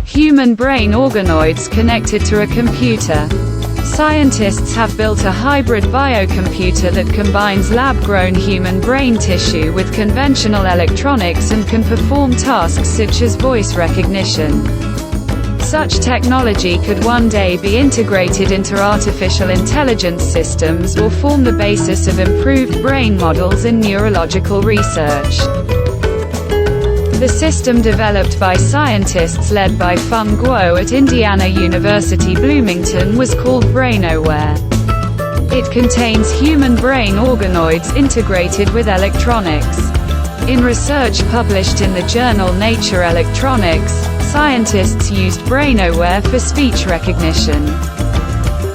Human brain organoids connected to a computer. Scientists have built a hybrid biocomputer that combines lab-grown human brain tissue with conventional electronics and can perform tasks such as voice recognition. Such technology could one day be integrated into artificial intelligence systems or form the basis of improved brain models in neurological research. The system, developed by scientists led by Feng Guo at Indiana University Bloomington, was called BrainAware. It contains human brain organoids integrated with electronics. In research published in the journal Nature Electronics, scientists used BrainAware for speech recognition.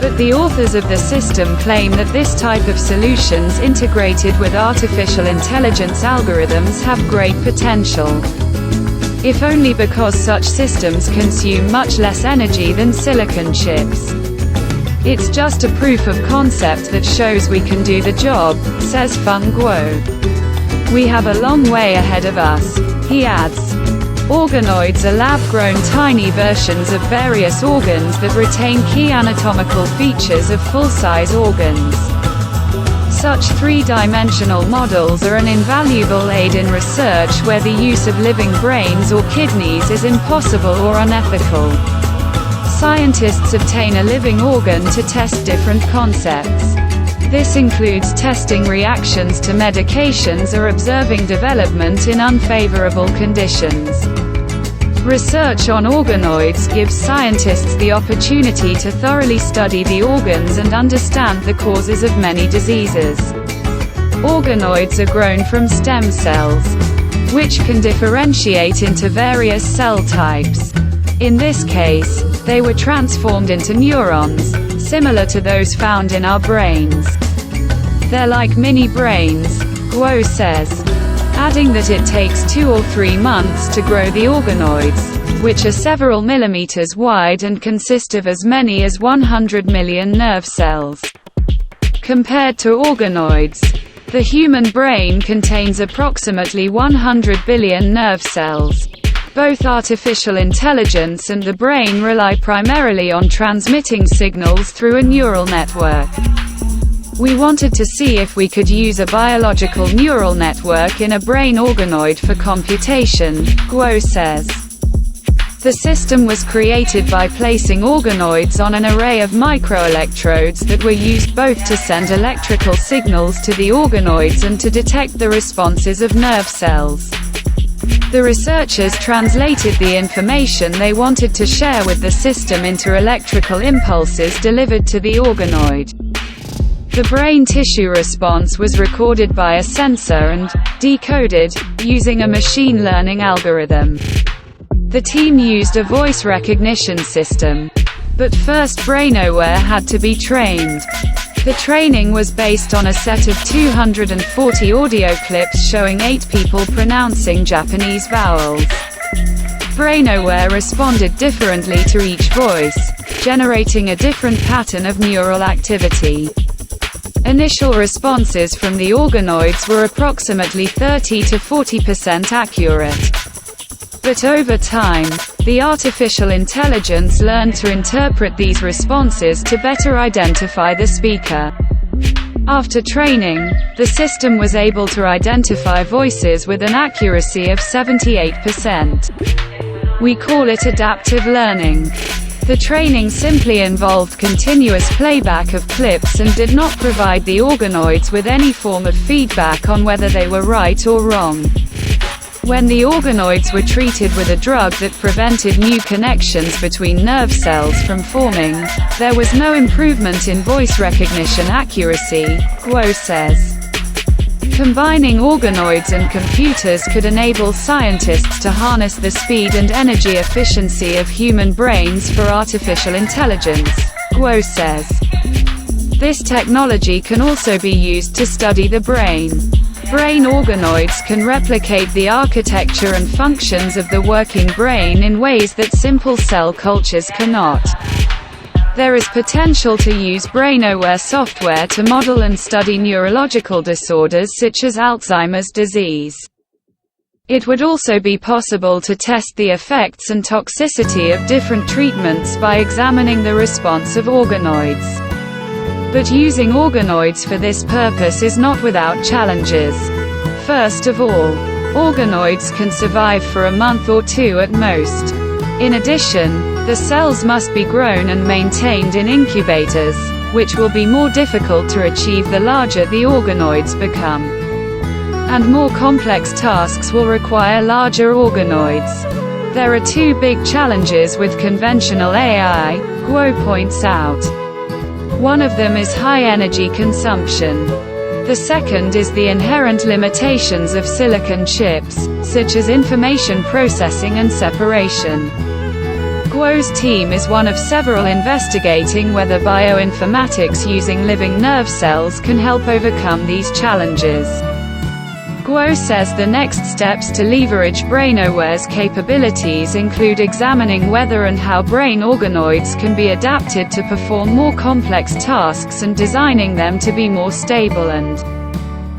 But the authors of the system claim that this type of solutions integrated with artificial intelligence algorithms have great potential. If only because such systems consume much less energy than silicon chips. It's just a proof of concept that shows we can do the job, says Feng Guo. We have a long way ahead of us, he adds. Organoids are lab-grown tiny versions of various organs that retain key anatomical features of full-size organs. Such three-dimensional models are an invaluable aid in research where the use of living brains or kidneys is impossible or unethical. Scientists obtain a living organ to test different concepts. This includes testing reactions to medications or observing development in unfavorable conditions. Research on organoids gives scientists the opportunity to thoroughly study the organs and understand the causes of many diseases. Organoids are grown from stem cells, which can differentiate into various cell types. In this case, they were transformed into neurons, similar to those found in our brains. They're like mini brains, Guo says, adding that it takes 2 or 3 months to grow the organoids, which are several millimeters wide and consist of as many as 100 million nerve cells. Compared to organoids, the human brain contains approximately 100 billion nerve cells. Both artificial intelligence and the brain rely primarily on transmitting signals through a neural network. We wanted to see if we could use a biological neural network in a brain organoid for computation, Guo says. The system was created by placing organoids on an array of microelectrodes that were used both to send electrical signals to the organoids and to detect the responses of nerve cells. The researchers translated the information they wanted to share with the system into electrical impulses delivered to the organoid. The brain tissue response was recorded by a sensor and decoded using a machine learning algorithm. The team used a voice recognition system. But first BrainAware had to be trained. The training was based on a set of 240 audio clips showing 8 people pronouncing Japanese vowels. BrainAware responded differently to each voice, generating a different pattern of neural activity. Initial responses from the organoids were approximately 30 to 40% accurate. But over time, the artificial intelligence learned to interpret these responses to better identify the speaker. After training, the system was able to identify voices with an accuracy of 78%. We call it adaptive learning. The training simply involved continuous playback of clips and did not provide the organoids with any form of feedback on whether they were right or wrong. When the organoids were treated with a drug that prevented new connections between nerve cells from forming, there was no improvement in voice recognition accuracy, Guo says. Combining organoids and computers could enable scientists to harness the speed and energy efficiency of human brains for artificial intelligence, Guo says. This technology can also be used to study the brain. Brain organoids can replicate the architecture and functions of the working brain in ways that simple cell cultures cannot. There is potential to use BrainAware software to model and study neurological disorders such as Alzheimer's disease. It would also be possible to test the effects and toxicity of different treatments by examining the response of organoids. But using organoids for this purpose is not without challenges. First of all, organoids can survive for a month or two at most. In addition, the cells must be grown and maintained in incubators, which will be more difficult to achieve the larger the organoids become. And more complex tasks will require larger organoids. There are two big challenges with conventional AI, Guo points out. One of them is high energy consumption. The second is the inherent limitations of silicon chips, such as information processing and separation. Guo's team is one of several investigating whether bioinformatics using living nerve cells can help overcome these challenges. Guo says the next steps to leverage BrainAware's capabilities include examining whether and how brain organoids can be adapted to perform more complex tasks and designing them to be more stable and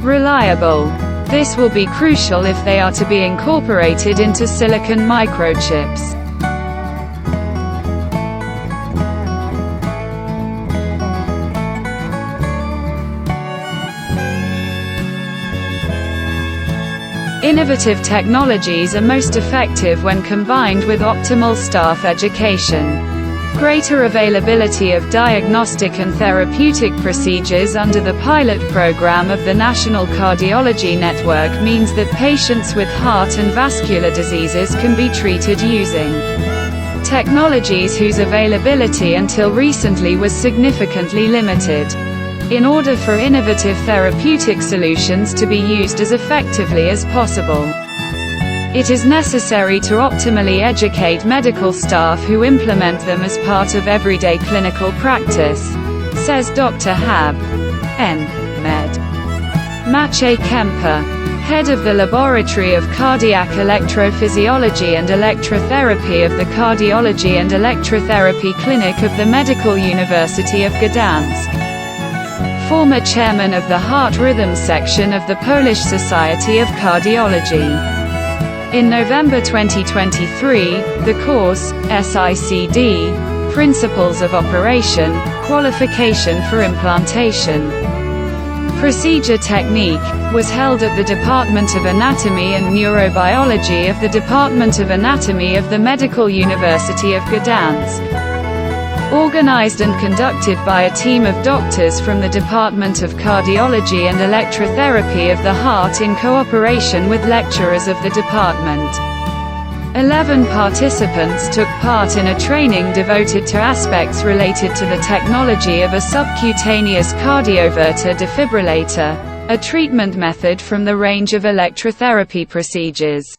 reliable. This will be crucial if they are to be incorporated into silicon microchips. Innovative technologies are most effective when combined with optimal staff education. Greater availability of diagnostic and therapeutic procedures under the pilot program of the National Cardiology Network means that patients with heart and vascular diseases can be treated using technologies whose availability until recently was significantly limited. In order for innovative therapeutic solutions to be used as effectively as possible, it is necessary to optimally educate medical staff who implement them as part of everyday clinical practice, says Dr. Hab. N. Med. Maciej Kemper, head of the Laboratory of Cardiac Electrophysiology and Electrotherapy of the Cardiology and Electrotherapy Clinic of the Medical University of Gdansk. Former chairman of the Heart Rhythm section of the Polish Society of Cardiology. In November 2023, the course, SICD, Principles of Operation, Qualification for Implantation, Procedure Technique, was held at the Department of Anatomy and Neurobiology of the Department of Anatomy of the Medical University of Gdansk. Organized and conducted by a team of doctors from the Department of Cardiology and Electrotherapy of the Heart in cooperation with lecturers of the department. 11 participants took part in a training devoted to aspects related to the technology of a subcutaneous cardioverter defibrillator, a treatment method from the range of electrotherapy procedures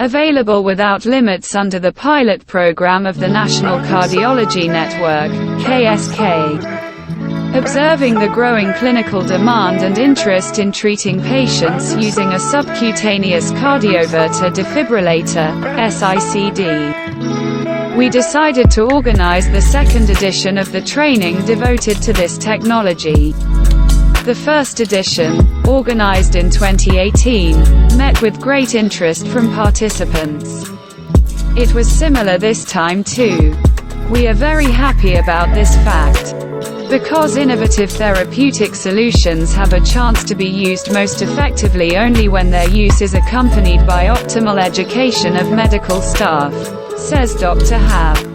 available without limits under the pilot program of the National Cardiology Network, KSK. Observing the growing clinical demand and interest in treating patients using a subcutaneous cardioverter defibrillator, SICD, we decided to organize the second edition of the training devoted to this technology. The first edition, organized in 2018, met with great interest from participants. It was similar this time too. We are very happy about this fact, because innovative therapeutic solutions have a chance to be used most effectively only when their use is accompanied by optimal education of medical staff, says Dr. Hab.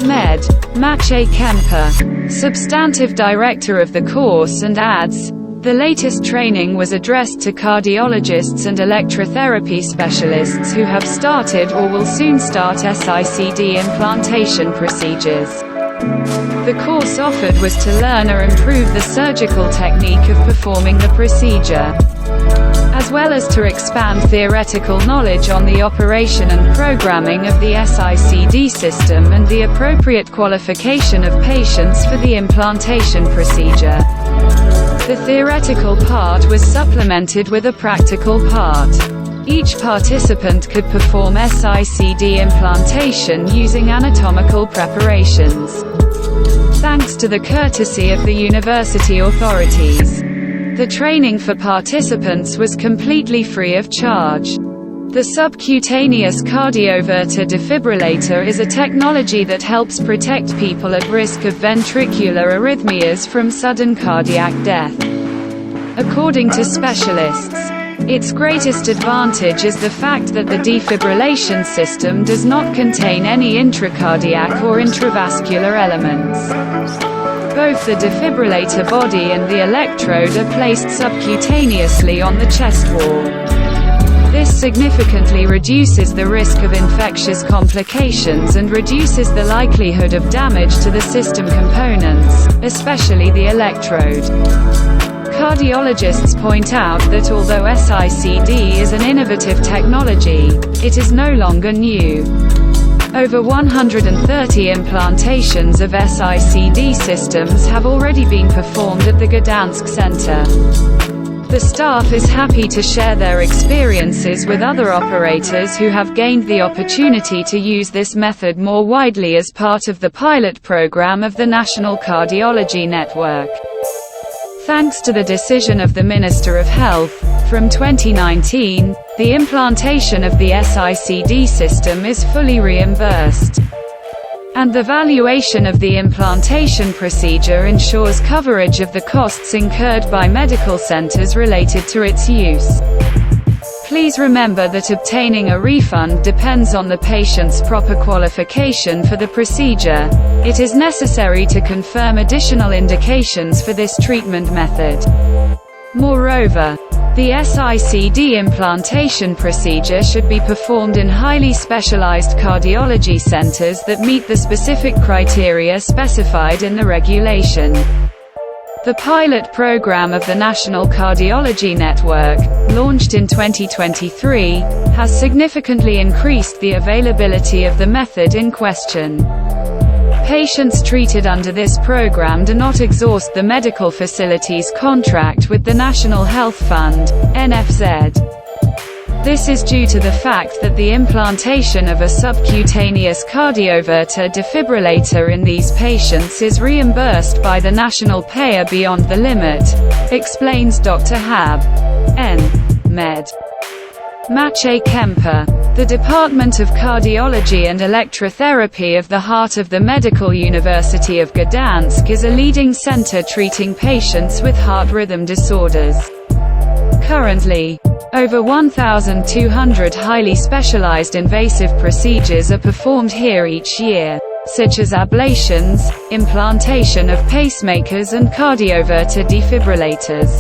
Med. Maciej Kemper, substantive director of the course, and adds, the latest training was addressed to cardiologists and electrotherapy specialists who have started or will soon start SICD implantation procedures. The course offered was to learn or improve the surgical technique of performing the procedure, as well as to expand theoretical knowledge on the operation and programming of the SICD system and the appropriate qualification of patients for the implantation procedure. The theoretical part was supplemented with a practical part. Each participant could perform SICD implantation using anatomical preparations. Thanks to the courtesy of the university authorities. The training for participants was completely free of charge. The subcutaneous cardioverter defibrillator is a technology that helps protect people at risk of ventricular arrhythmias from sudden cardiac death. According to specialists, its greatest advantage is the fact that the defibrillation system does not contain any intracardiac or intravascular elements. Both the defibrillator body and the electrode are placed subcutaneously on the chest wall. This significantly reduces the risk of infectious complications and reduces the likelihood of damage to the system components, especially the electrode. Cardiologists point out that although SICD is an innovative technology, it is no longer new. Over 130 implantations of SICD systems have already been performed at the Gdansk Center. The staff is happy to share their experiences with other operators who have gained the opportunity to use this method more widely as part of the pilot program of the National Cardiology Network. Thanks to the decision of the Minister of Health, from 2019, the implantation of the SICD system is fully reimbursed. And the valuation of the implantation procedure ensures coverage of the costs incurred by medical centers related to its use. Please remember that obtaining a refund depends on the patient's proper qualification for the procedure. It is necessary to confirm additional indications for this treatment method. Moreover, the SICD implantation procedure should be performed in highly specialized cardiology centers that meet the specific criteria specified in the regulation. The pilot program of the National Cardiology Network, launched in 2023, has significantly increased the availability of the method in question. Patients treated under this program do not exhaust the medical facilities contract with the National Health Fund, NFZ. This is due to the fact that the implantation of a subcutaneous cardioverter defibrillator in these patients is reimbursed by the national payer beyond the limit, explains Dr. Hab. N. Med. Maciej Kemper. The Department of Cardiology and Electrotherapy of the Heart of the Medical University of Gdansk is a leading center treating patients with heart rhythm disorders. Currently, over 1,200 highly specialized invasive procedures are performed here each year, such as ablations, implantation of pacemakers and cardioverter defibrillators.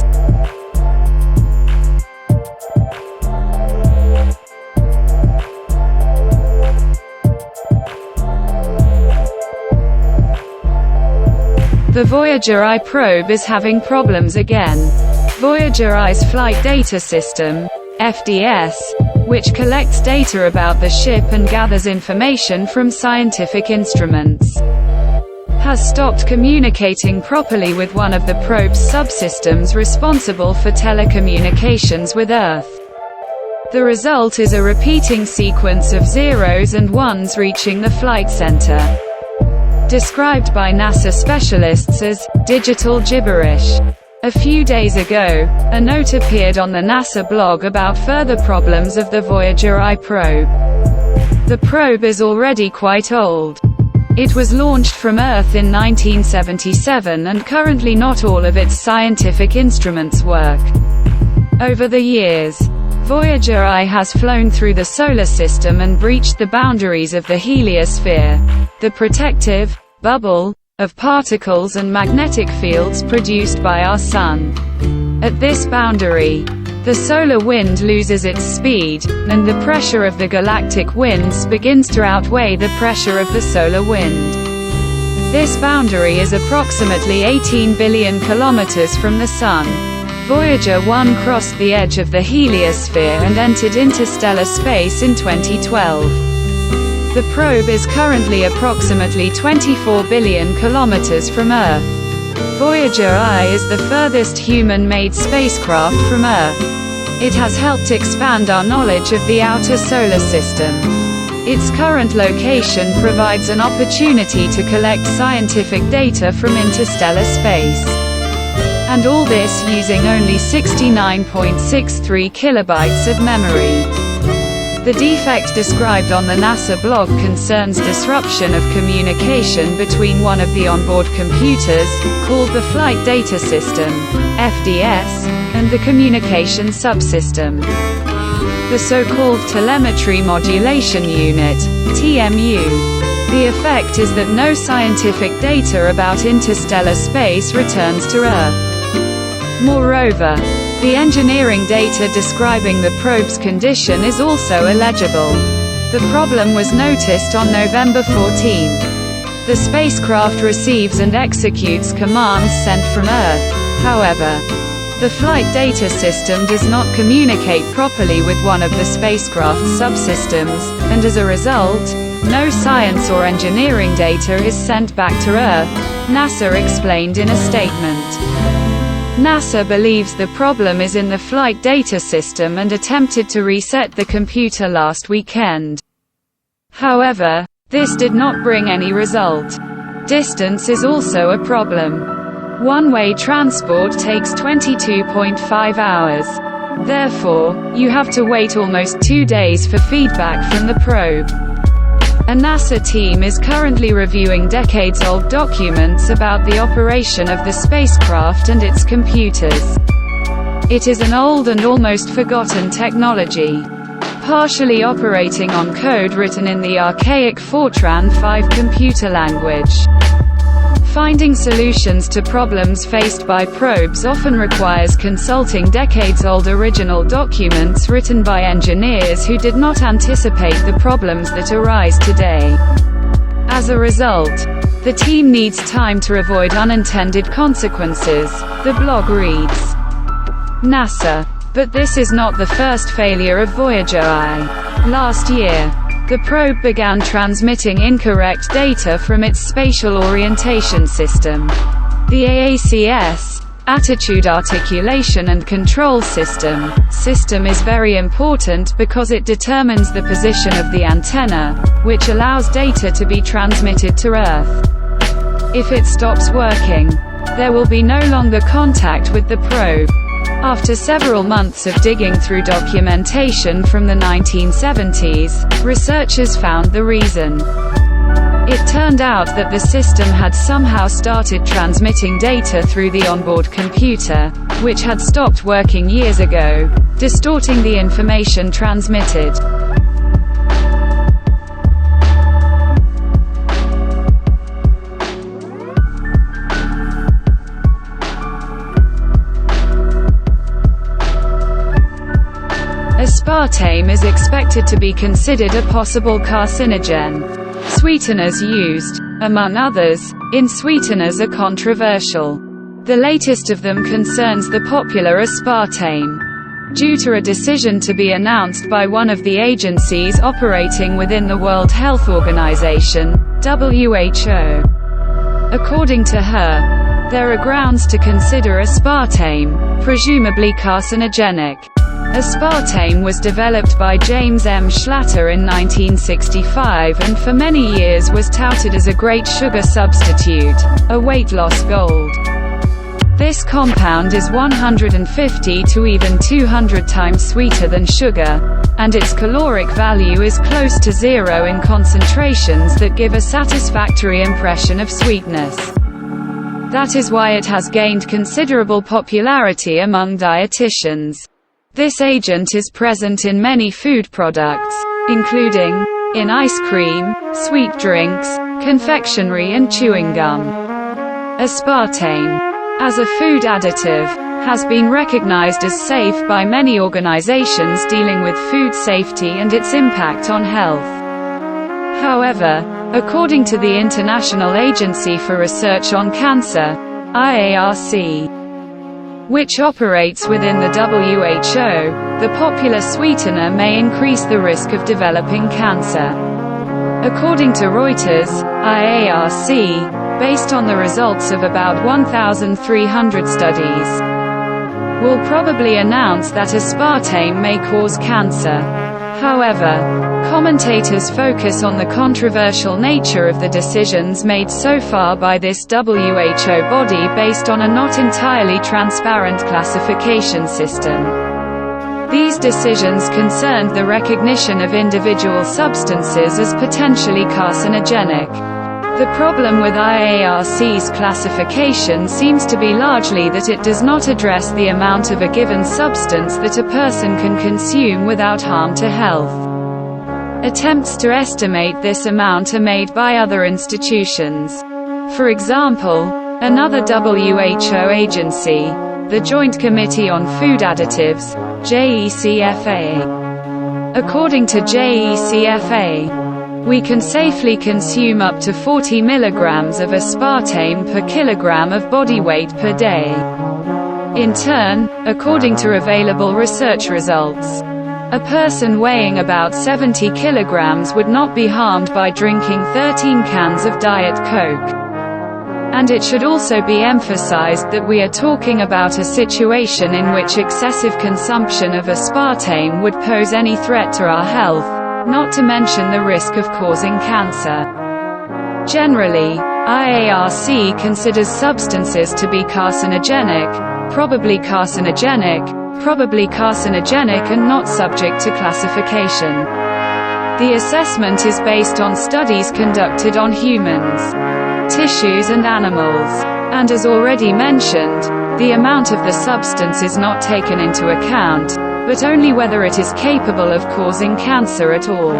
The Voyager I probe is having problems again. Voyager I's Flight Data System, FDS, which collects data about the ship and gathers information from scientific instruments, has stopped communicating properly with one of the probe's subsystems responsible for telecommunications with Earth. The result is a repeating sequence of zeros and ones reaching the flight center, described by NASA specialists as digital gibberish. A few days ago, a note appeared on the NASA blog about further problems of the Voyager I probe. The probe is already quite old. It was launched from Earth in 1977 and currently not all of its scientific instruments work. Over the years, Voyager I has flown through the solar system and breached the boundaries of the heliosphere, the protective bubble of particles and magnetic fields produced by our Sun. At this boundary, the solar wind loses its speed, and the pressure of the galactic winds begins to outweigh the pressure of the solar wind. This boundary is approximately 18 billion kilometers from the Sun. Voyager I crossed the edge of the heliosphere and entered interstellar space in 2012. The probe is currently approximately 24 billion kilometers from Earth. Voyager I is the furthest human-made spacecraft from Earth. It has helped expand our knowledge of the outer solar system. Its current location provides an opportunity to collect scientific data from interstellar space. And all this using only 69.63 kilobytes of memory. The defect described on the NASA blog concerns disruption of communication between one of the onboard computers, called the Flight Data System, FDS, and the communication subsystem, the so-called Telemetry Modulation Unit, TMU. The effect is that no scientific data about interstellar space returns to Earth. Moreover, the engineering data describing the probe's condition is also illegible. The problem was noticed on November 14. The spacecraft receives and executes commands sent from Earth. However, the flight data system does not communicate properly with one of the spacecraft's subsystems, and as a result, no science or engineering data is sent back to Earth, NASA explained in a statement. NASA believes the problem is in the flight data system and attempted to reset the computer last weekend. However, this did not bring any result. Distance is also a problem. One-way transport takes 22.5 hours. Therefore, you have to wait almost 2 days for feedback from the probe. A NASA team is currently reviewing decades-old documents about the operation of the spacecraft and its computers. It is an old and almost forgotten technology, partially operating on code written in the archaic Fortran 5 computer language. Finding solutions to problems faced by probes often requires consulting decades-old original documents written by engineers who did not anticipate the problems that arise today. As a result, the team needs time to avoid unintended consequences, the blog reads. NASA. But this is not the first failure of Voyager I. Last year, the probe began transmitting incorrect data from its spatial orientation system. The AACS, Attitude Articulation and Control System is very important because it determines the position of the antenna, which allows data to be transmitted to Earth. If it stops working, there will be no longer contact with the probe. After several months of digging through documentation from the 1970s, researchers found the reason. It turned out that the system had somehow started transmitting data through the onboard computer, which had stopped working years ago, distorting the information transmitted. Aspartame is expected to be considered a possible carcinogen. Sweeteners used, among others, in sweeteners are controversial. The latest of them concerns the popular aspartame. Due to a decision to be announced by one of the agencies operating within the World Health Organization, WHO. According to her, there are grounds to consider aspartame, presumably carcinogenic. Aspartame was developed by James M. Schlatter in 1965 and for many years was touted as a great sugar substitute, a weight loss gold. This compound is 150 to even 200 times sweeter than sugar, and its caloric value is close to zero in concentrations that give a satisfactory impression of sweetness. That is why it has gained considerable popularity among dietitians. This agent is present in many food products, including in ice cream, sweet drinks, confectionery and chewing gum. Aspartame, as a food additive, has been recognized as safe by many organizations dealing with food safety and its impact on health. However, according to the International Agency for Research on Cancer, IARC, which operates within the WHO, the popular sweetener may increase the risk of developing cancer. According to Reuters, IARC, based on the results of about 1,300 studies, will probably announce that aspartame may cause cancer. However, commentators focus on the controversial nature of the decisions made so far by this WHO body based on a not entirely transparent classification system. These decisions concerned the recognition of individual substances as potentially carcinogenic. The problem with IARC's classification seems to be largely that it does not address the amount of a given substance that a person can consume without harm to health. Attempts to estimate this amount are made by other institutions. For example, another WHO agency, the Joint Committee on Food Additives, JECFA. According to JECFA, we can safely consume up to 40 milligrams of aspartame per kilogram of body weight per day. In turn, according to available research results, a person weighing about 70 kilograms would not be harmed by drinking 13 cans of Diet Coke. And it should also be emphasized that we are talking about a situation in which excessive consumption of aspartame would pose any threat to our health, not to mention the risk of causing cancer. Generally, IARC considers substances to be carcinogenic, probably carcinogenic, and not subject to classification. The assessment is based on studies conducted on humans, tissues and animals. And as already mentioned, the amount of the substance is not taken into account, but only whether it is capable of causing cancer at all.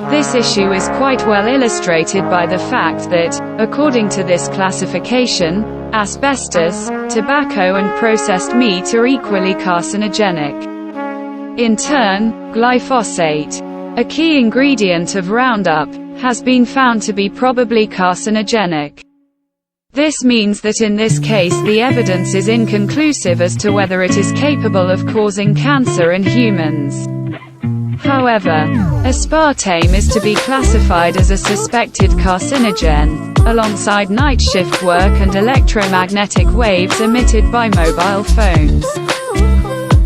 This issue is quite well illustrated by the fact that, according to this classification, asbestos, tobacco and processed meat are equally carcinogenic. In turn, glyphosate, a key ingredient of Roundup, has been found to be probably carcinogenic. This means that in this case the evidence is inconclusive as to whether it is capable of causing cancer in humans. However, aspartame is to be classified as a suspected carcinogen, alongside night shift work and electromagnetic waves emitted by mobile phones.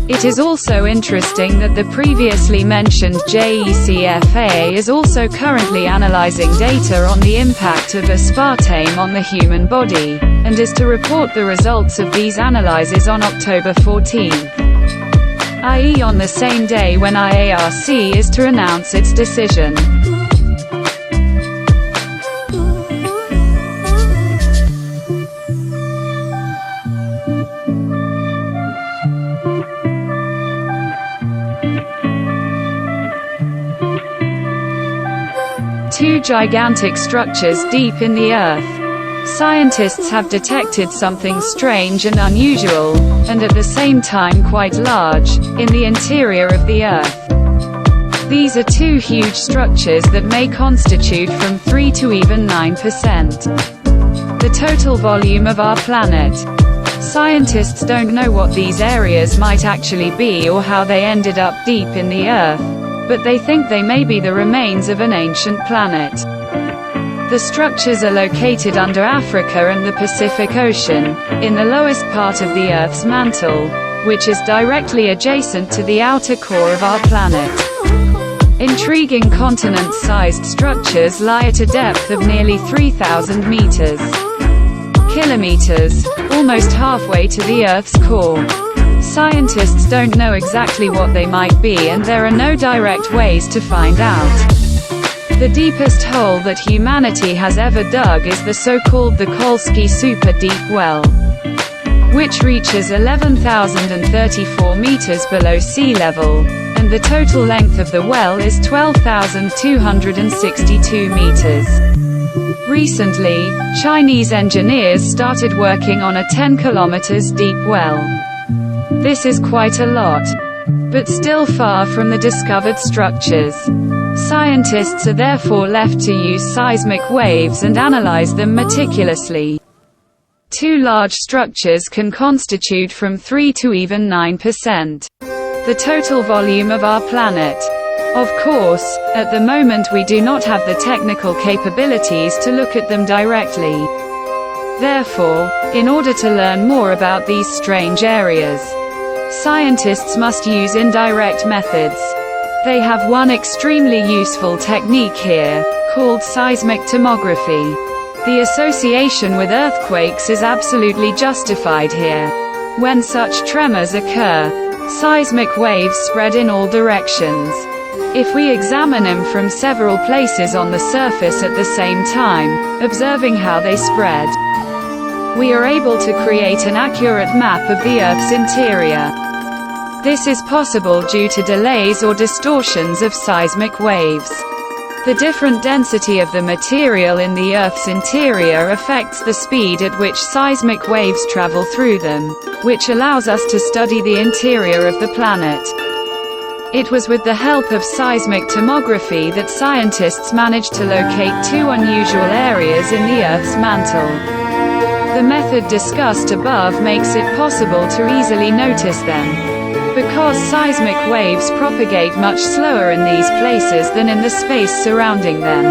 It is also interesting that the previously mentioned JECFA is also currently analyzing data on the impact of aspartame on the human body, and is to report the results of these analyses on October 14, i.e. on the same day when IARC is to announce its decision. Two gigantic structures deep in the Earth. Scientists have detected something strange and unusual, and at the same time quite large, in the interior of the Earth. These are two huge structures that may constitute from 3 to even 9% the total volume of our planet. Scientists don't know what these areas might actually be or how they ended up deep in the Earth, but they think they may be the remains of an ancient planet. The structures are located under Africa and the Pacific Ocean, in the lowest part of the Earth's mantle, which is directly adjacent to the outer core of our planet. Intriguing continent-sized structures lie at a depth of nearly 3,000 meters. Kilometers, almost halfway to the Earth's core. Scientists don't know exactly what they might be, and there are no direct ways to find out. The deepest hole that humanity has ever dug is the so-called the Kolsky Super Deep Well, which reaches 11,034 meters below sea level, and the total length of the well is 12,262 meters. Recently, Chinese engineers started working on a 10 kilometers deep well. This is quite a lot, but still far from the discovered structures. Scientists are therefore left to use seismic waves and analyze them meticulously. Two large structures can constitute from 3 to even 9% the total volume of our planet. Of course, at the moment we do not have the technical capabilities to look at them directly. Therefore, in order to learn more about these strange areas, scientists must use indirect methods. They have one extremely useful technique here, called seismic tomography. The association with earthquakes is absolutely justified here. When such tremors occur, seismic waves spread in all directions. If we examine them from several places on the surface at the same time, observing how they spread, we are able to create an accurate map of the Earth's interior. This is possible due to delays or distortions of seismic waves. The different density of the material in the Earth's interior affects the speed at which seismic waves travel through them, which allows us to study the interior of the planet. It was with the help of seismic tomography that scientists managed to locate two unusual areas in the Earth's mantle. The method discussed above makes it possible to easily notice them. Because seismic waves propagate much slower in these places than in the space surrounding them.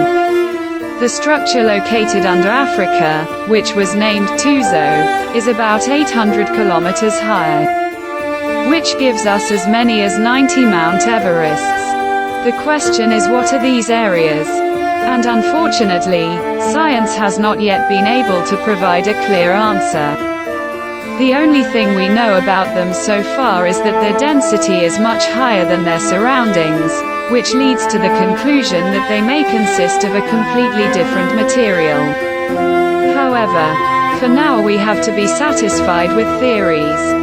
The structure located under Africa, which was named Tuzo, is about 800 kilometers high, which gives us as many as 90 Mount Everests. The question is, what are these areas? And unfortunately, science has not yet been able to provide a clear answer. The only thing we know about them so far is that their density is much higher than their surroundings, which leads to the conclusion that they may consist of a completely different material. However, for now we have to be satisfied with theories.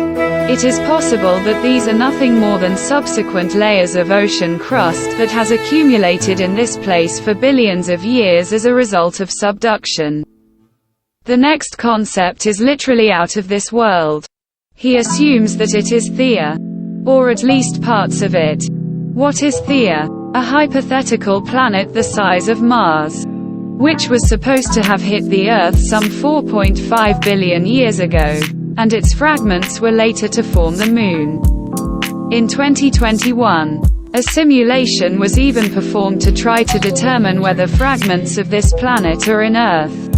It is possible that these are nothing more than subsequent layers of ocean crust that has accumulated in this place for billions of years as a result of subduction. The next concept is literally out of this world. He assumes that it is Theia, or at least parts of it. What is Theia? A hypothetical planet the size of Mars, which was supposed to have hit the Earth some 4.5 billion years ago, and its fragments were later to form the Moon. In 2021, a simulation was even performed to try to determine whether fragments of this planet are in Earth.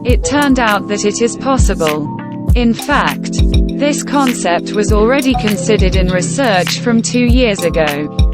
It turned out that it is possible. In fact, this concept was already considered in research from 2 years ago.